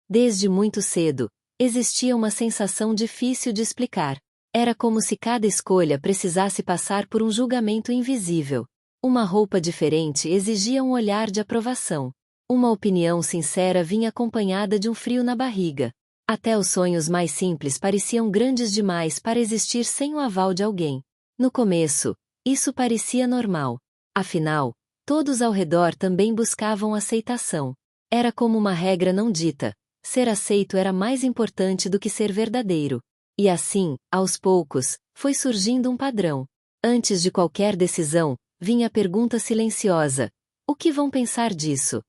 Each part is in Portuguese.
Desde muito cedo, existia uma sensação difícil de explicar. Era como se cada escolha precisasse passar por um julgamento invisível. Uma roupa diferente exigia um olhar de aprovação. Uma opinião sincera vinha acompanhada de um frio na barriga. Até os sonhos mais simples pareciam grandes demais para existir sem o aval de alguém. No começo, isso parecia normal. Afinal, todos ao redor também buscavam aceitação. Era como uma regra não dita. Ser aceito era mais importante do que ser verdadeiro. E assim, aos poucos, foi surgindo um padrão. Antes de qualquer decisão, vinha a pergunta silenciosa: o que vão pensar disso?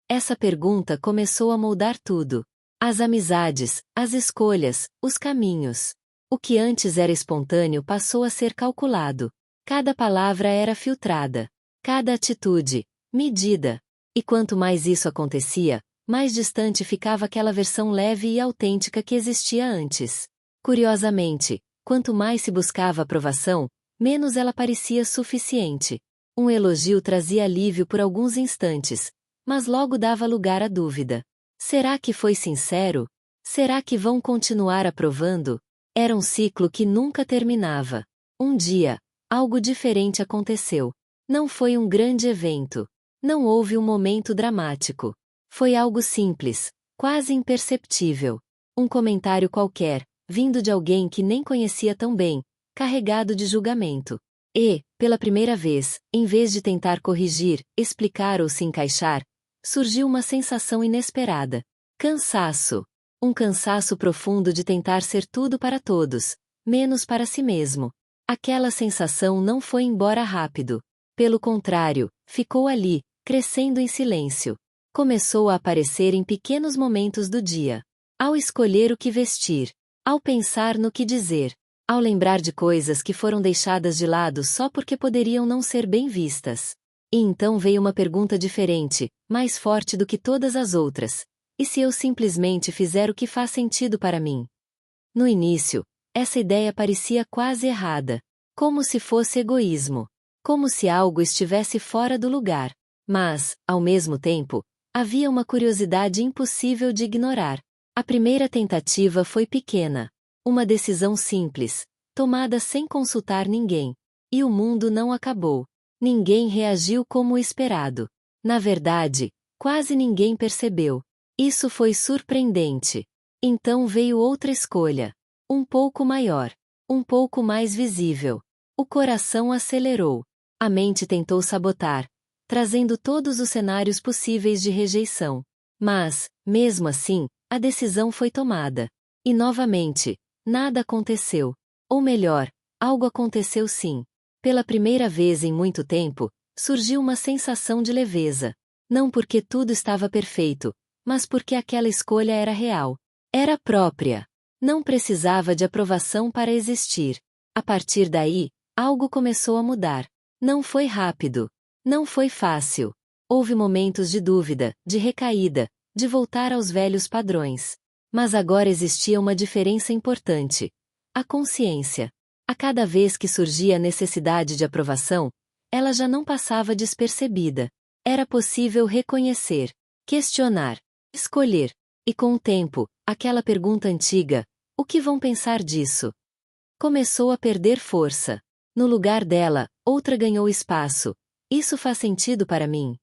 Essa pergunta começou a moldar tudo. As amizades, as escolhas, os caminhos. O que antes era espontâneo passou a ser calculado. Cada palavra era filtrada. Cada atitude, medida. E quanto mais isso acontecia, mais distante ficava aquela versão leve e autêntica que existia antes. Curiosamente, quanto mais se buscava aprovação, menos ela parecia suficiente. Um elogio trazia alívio por alguns instantes, mas logo dava lugar à dúvida. Será que foi sincero? Será que vão continuar aprovando? Era um ciclo que nunca terminava. Um dia, algo diferente aconteceu. Não foi um grande evento. Não houve um momento dramático. Foi algo simples, quase imperceptível. Um comentário qualquer, vindo de alguém que nem conhecia tão bem, carregado de julgamento. E, pela primeira vez, em vez de tentar corrigir, explicar ou se encaixar, surgiu uma sensação inesperada. Cansaço. Um cansaço profundo de tentar ser tudo para todos, menos para si mesmo. Aquela sensação não foi embora rápido. Pelo contrário, ficou ali, crescendo em silêncio. Começou a aparecer em pequenos momentos do dia. Ao escolher o que vestir. Ao pensar no que dizer. Ao lembrar de coisas que foram deixadas de lado só porque poderiam não ser bem vistas. E então veio uma pergunta diferente, mais forte do que todas as outras. E se eu simplesmente fizer o que faz sentido para mim? No início, essa ideia parecia quase errada. Como se fosse egoísmo. Como se algo estivesse fora do lugar. Mas, ao mesmo tempo, havia uma curiosidade impossível de ignorar. A primeira tentativa foi pequena. Uma decisão simples, tomada sem consultar ninguém. E o mundo não acabou. Ninguém reagiu como o esperado. Na verdade, quase ninguém percebeu. Isso foi surpreendente. Então veio outra escolha. Um pouco maior. Um pouco mais visível. O coração acelerou. A mente tentou sabotar, trazendo todos os cenários possíveis de rejeição. Mas, mesmo assim, a decisão foi tomada. E novamente, nada aconteceu. Ou melhor, algo aconteceu sim. Pela primeira vez em muito tempo, surgiu uma sensação de leveza. Não porque tudo estava perfeito, mas porque aquela escolha era real. Era própria. Não precisava de aprovação para existir. A partir daí, algo começou a mudar. Não foi rápido. Não foi fácil. Houve momentos de dúvida, de recaída, de voltar aos velhos padrões. Mas agora existia uma diferença importante. A consciência. A cada vez que surgia a necessidade de aprovação, ela já não passava despercebida. Era possível reconhecer, questionar, escolher. E com o tempo, aquela pergunta antiga, o que vão pensar disso? Começou a perder força. No lugar dela, outra ganhou espaço. Isso faz sentido para mim?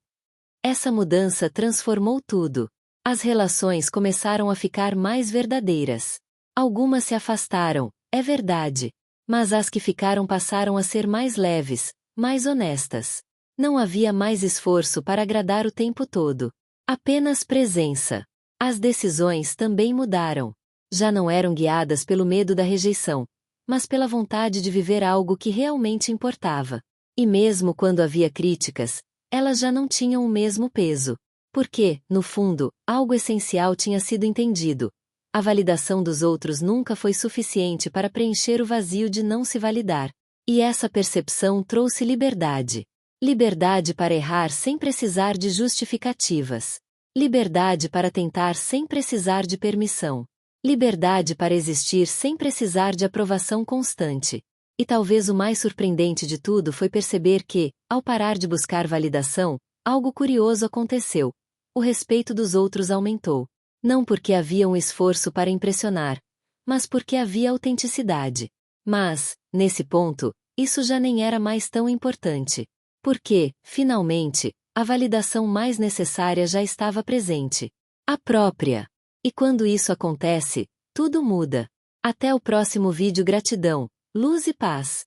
Essa mudança transformou tudo. As relações começaram a ficar mais verdadeiras. Algumas se afastaram, é verdade. Mas as que ficaram passaram a ser mais leves, mais honestas. Não havia mais esforço para agradar o tempo todo. Apenas presença. As decisões também mudaram. Já não eram guiadas pelo medo da rejeição, mas pela vontade de viver algo que realmente importava. E mesmo quando havia críticas, elas já não tinham o mesmo peso. Porque, no fundo, algo essencial tinha sido entendido. A validação dos outros nunca foi suficiente para preencher o vazio de não se validar. E essa percepção trouxe liberdade. Liberdade para errar sem precisar de justificativas. Liberdade para tentar sem precisar de permissão. Liberdade para existir sem precisar de aprovação constante. E talvez o mais surpreendente de tudo foi perceber que, ao parar de buscar validação, algo curioso aconteceu. O respeito dos outros aumentou. Não porque havia um esforço para impressionar, mas porque havia autenticidade. Mas, nesse ponto, isso já nem era mais tão importante. Porque, finalmente, a validação mais necessária já estava presente. A própria. E quando isso acontece, tudo muda. Até o próximo vídeo. Gratidão, luz e paz.